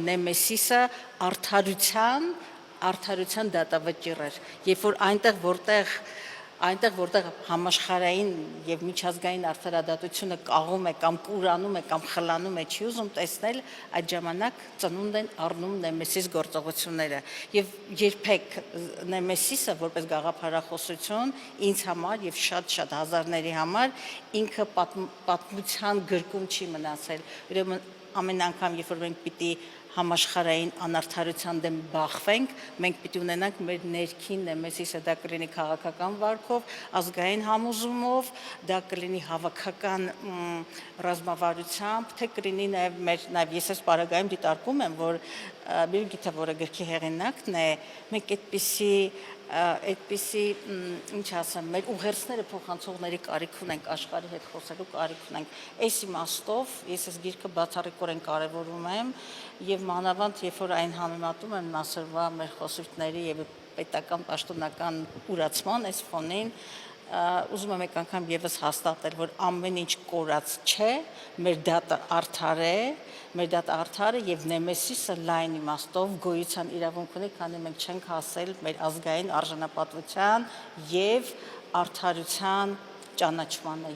Նեմեսիսը արդարության դատավճիռ էր, երբ որ այնտեղ որտեղ համաշխարհային եւ միջազգային արդարադատությունը կաղում է կամ կուրանում է կամ խլանում է, չի ուզում տեսնել, այդ ժամանակ ծնունդ են առնում Նեմեսիս գործողությունները եւ երբեք Նեմեսիսը որպես գաղափարախոսություն ինձ համար եւ շատ հազարների համար ինքը պատմության գրկում չի մնացել, ուրեմն ամեն անգամ երբ որ մենք պիտի համաշխարհային անարդարության դեմ բախվենք, մենք պիտի ունենանք մեր ներքին Նեմեսիսը, դա կլինի քաղաքական վարքով, ազգային համոզումով, դա կլինի հավաքական ռազմավարությամբ, թե կլինի նաև ես այս պարագայում դիտարկում եմ, որ Բիրգիթը, որը գրքի հեղինակն է, մենք այդպիսի ինչ ասեմ, մեր ուղերձները փոխանցողների կարիք ունենք, աշխարհի հետ խոսելու կարիք ունենք։ Այս իմաստով ես այս գիրքը բացառիկորեն կարևորում եմ եւ մանավանդ երբ որ այն համեմատում եմ Նասրվա մեր խոսույթների եւ պետական պաշտոնական урացման այս ֆոնին, ուզում եմ մեկ անգամ եւս հաստատել, որ ամեն ինչ կորած չէ, մեր դատը արդար է եւ Նեմեսիսը լայն իմաստով գոյության իրավունք ունի, քանի մենք չենք հասել մեր ազգային արժանապատվության եւ արդարության ճանաչմանը